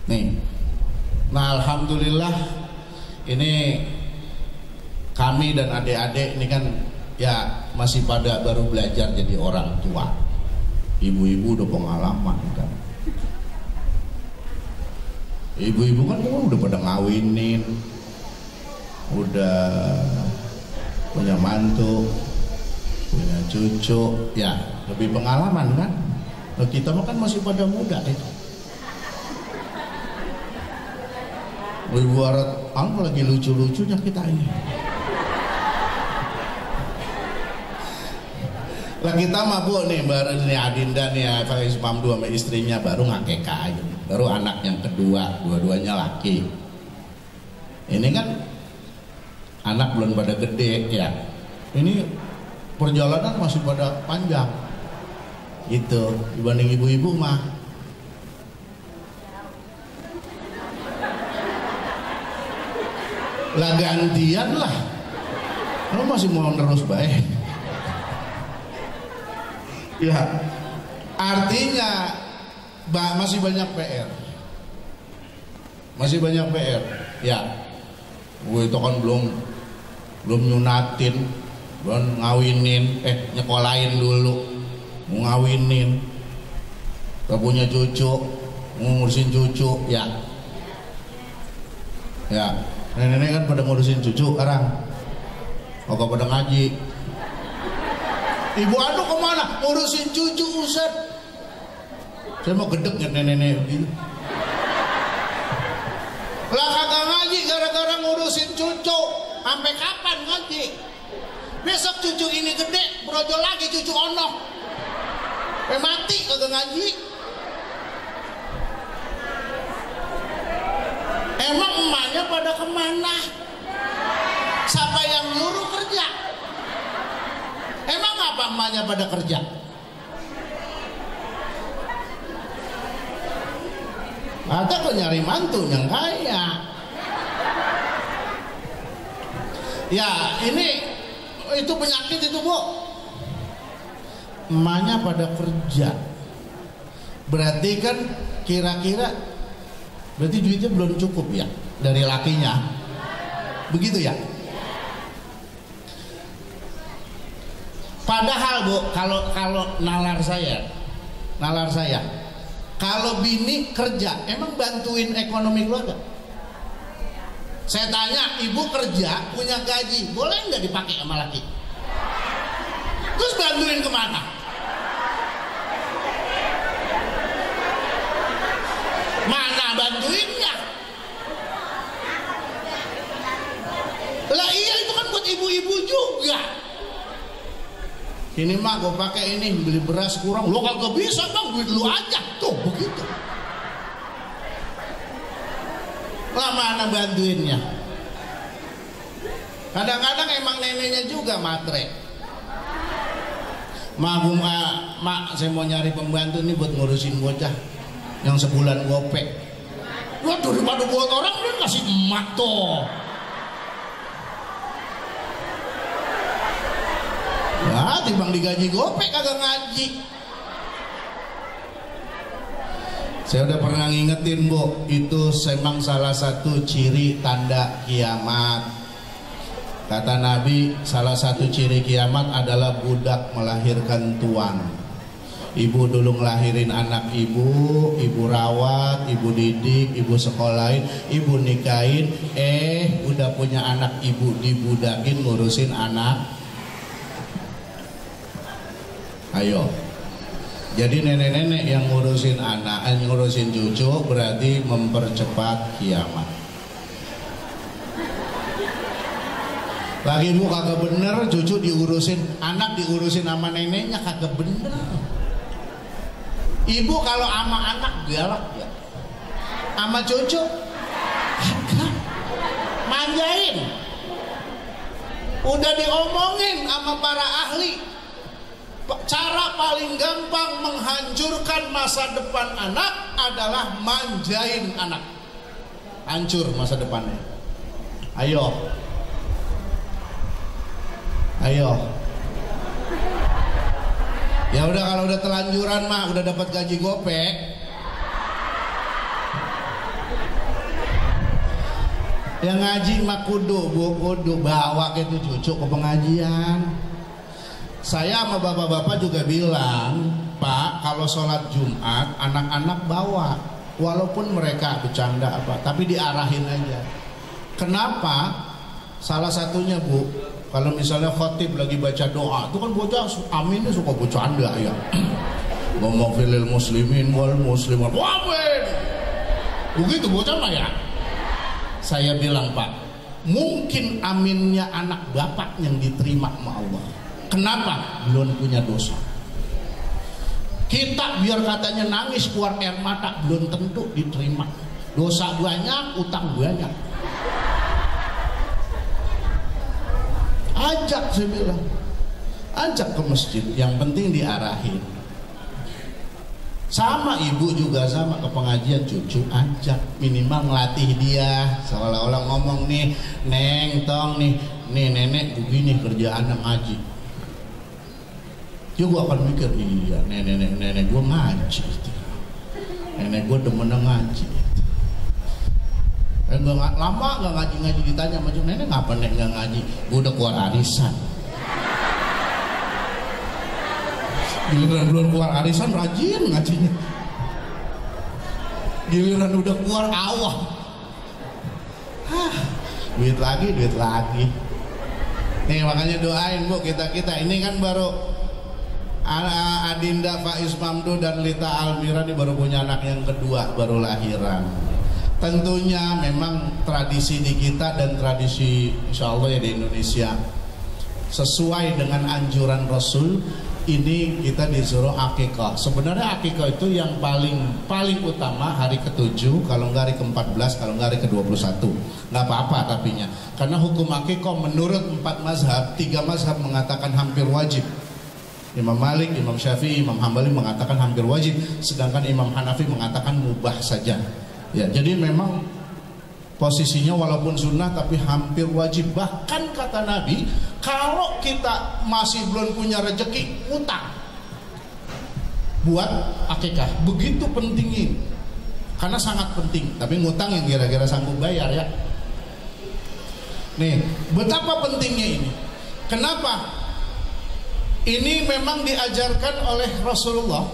Nih, nah alhamdulillah ini kami dan adik-adik ini kan ya masih pada baru belajar jadi orang tua. Ibu-ibu udah pengalaman kan. Ibu-ibu kan udah pada ngawinin, udah punya mantu, punya cucu, ya lebih pengalaman kan. Nah, kita mah kan masih pada muda itu. Ibu Arat, lagi lucu-lucunya kita ini. Lah kita mabuk nih, baru nih Adinda nih ya, Faiz Pamdu sama istrinya baru ngakekah aja. Baru anak yang kedua, dua-duanya laki. Ini kan anak belum pada gede ya. Ini perjalanan masih pada panjang. Gitu, dibanding ibu-ibu mah. Lah gantian lah, lo masih mau terus baik ya, artinya masih banyak PR, masih banyak PR ya. Gue itu kan belum nyunatin, belum ngawinin, nyekolahin dulu, mau ngawinin, gak punya cucu, mau ngurusin cucu ya. Nenek-nenek kan pada ngurusin cucu sekarang, kok pada ngaji. Ibu anu kemana? Ngurusin cucu Ustaz. Saya mau gedek ya nenek-nenek gitu. Lah kagak ngaji gara-gara ngurusin cucu. Sampai kapan ngaji? Besok cucu ini gede, brojol lagi cucu ono. Mati kagak ngaji. Emang emaknya pada kemana? Siapa yang nyuruh kerja? Emang apa emaknya pada kerja? Ada kok nyari mantu yang kaya. Ya ini itu penyakit itu Bu. Emaknya pada kerja. Berarti kan kira-kira berarti duitnya belum cukup ya dari lakinya, begitu ya. Padahal Bu, kalau nalar saya, kalau bini kerja, emang bantuin ekonomi keluarga. Saya tanya, ibu kerja punya gaji, boleh nggak dipakai sama laki? Terus bantuin kemana? Mana bantuinnya? Lah iya itu kan buat ibu-ibu juga. Ini mah gue pakai ini beli beras kurang, lo kagak bisa bang, duit lu aja tuh begitu. Lah mana bantuinnya? Kadang-kadang emang neneknya juga matre. Mak, saya mau nyari pembantu nih buat ngurusin bocah yang sebulan gopek. Wah daripada buat orang lu kasih emak tuh. Ya timbang digaji gopek kagak ngaji. Saya udah pernah ngingetin Bu, itu memang salah satu ciri tanda kiamat. Kata Nabi, salah satu ciri kiamat adalah budak melahirkan tuan. Ibu dulu ngelahirin anak ibu rawat, ibu didik, ibu sekolahin, ibu nikahin, udah punya anak ibu dibudakin ngurusin anak. Ayo. Jadi nenek-nenek yang ngurusin anak, ngurusin cucu berarti mempercepat kiamat. Lagi Bu kagak bener, cucu diurusin, anak diurusin sama neneknya kagak bener. Ibu kalau sama anak galak ya, sama cucu kagak, manjain. Udah diomongin sama para ahli, cara paling gampang menghancurkan masa depan anak adalah manjain anak. Hancur masa depannya. Ayo. Ya udah kalau udah telanjuran mah udah dapat gaji gopek. Yang ngaji mah kudu bawa gitu cucu ke pengajian. Saya sama bapak-bapak juga bilang, Pak, kalau sholat Jumat anak-anak bawa, walaupun mereka bercanda apa, tapi diarahin aja. Kenapa? Salah satunya Bu, kalau misalnya khotib lagi baca doa, itu kan bocah aminnya suka bercanda ya. Ngomong filil muslimin wal muslimat, wamin. Begitu bocah mah ya. Saya bilang, Pak, mungkin aminnya anak bapak yang diterima sama Allah. Kenapa? Belum punya dosa. Kita biar katanya nangis keluar air mata, belum tentu diterima. Dosa banyak, utang banyak. Ajak, saya bilang, ajak ke masjid, yang penting diarahin. Sama ibu juga sama ke pengajian, cucu ajak, minimal ngelatih dia, seolah-olah ngomong nih, neng tong nih nenek begini kerjaan ngaji. Dia gua akan mikir, iya nenek gua ngaji, nenek gua demen ngaji. Lama nggak ngaji ditanya sama nenek ngapa nek nggak ngaji, gua udah keluar arisan. Giliran belum keluar arisan rajin ngajinya, giliran udah keluar awah, duit lagi. Nih makanya doain Bu, kita ini kan baru Adinda Faiz Mamdu dan Lita Almira ini baru punya anak yang kedua, baru lahiran. Tentunya memang tradisi di kita dan tradisi insya Allah ya di Indonesia sesuai dengan anjuran Rasul. Ini kita disuruh akikah. Sebenarnya akikah itu yang paling utama hari ke-7, kalau enggak hari ke-14, kalau enggak hari ke-21. Enggak apa-apa tapinya. Karena hukum akikah menurut 4 mazhab, 3 mazhab mengatakan hampir wajib. Imam Malik, Imam Syafi'i, Imam Hambali mengatakan hampir wajib, sedangkan Imam Hanafi mengatakan mubah saja. Ya, jadi memang posisinya walaupun sunnah tapi hampir wajib. Bahkan kata Nabi, kalau kita masih belum punya rezeki, utang buat akikah. Begitu pentingnya, karena sangat penting. Tapi ngutang yang kira-kira sanggup bayar ya. Nih, betapa pentingnya ini. Kenapa? Ini memang diajarkan oleh Rasulullah,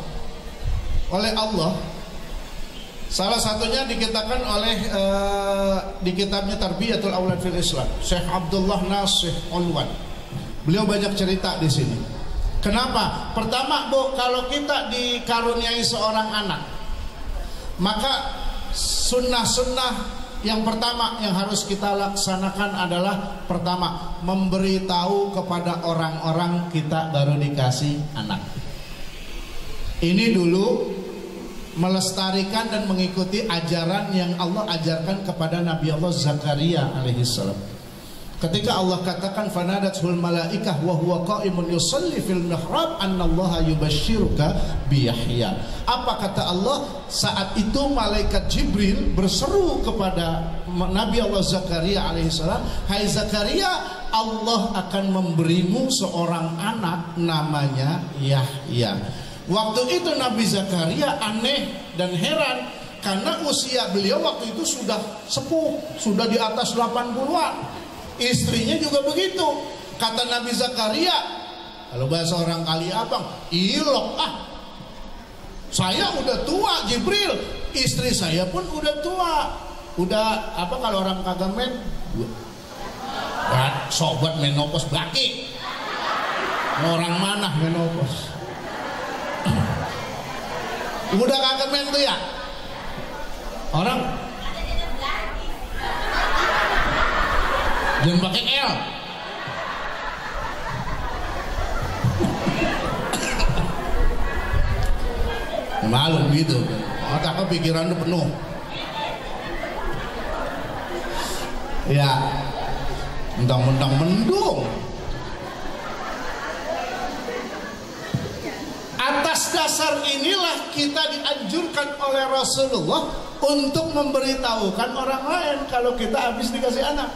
oleh Allah. Salah satunya dikatakan oleh di kitabnya Tarbiyatul Aulad fil Islam, Syekh Abdullah Nasih Ulwan. Beliau banyak cerita di sini. Kenapa? Pertama Bu, kalau kita dikaruniai seorang anak, maka sunnah-sunnah yang pertama yang harus kita laksanakan adalah pertama, memberitahu kepada orang-orang kita baru dikasih anak. Ini dulu melestarikan dan mengikuti ajaran yang Allah ajarkan kepada Nabi Allah Zakaria alaihissalam. Ketika Allah katakan fanadatul malaikah wa huwa qaimun yusalli fil mihrab annallaha yubashshiruka bi Yahya. Apa kata Allah? Saat itu malaikat Jibril berseru kepada Nabi Allah Zakaria alaihissalam, hai Zakaria, Allah akan memberimu seorang anak namanya Yahya. Waktu itu Nabi Zakaria aneh dan heran karena usia beliau waktu itu sudah sepuh, sudah di atas 80-an. Istrinya juga begitu. Kata Nabi Zakaria, kalau bahasa orang kali abang, ilok saya udah tua Jibril, istri saya pun udah tua. Udah apa kalau orang kagak men? Sobat menopause baki. Orang mana menopause? Udah kagak men tuh ya orang jangan pakai L. Malu gitu, otak pikiran tuh penuh ya, mentang-mentang mendung. Atas dasar inilah kita dianjurkan oleh Rasulullah untuk memberitahukan orang lain kalau kita habis dikasih anak.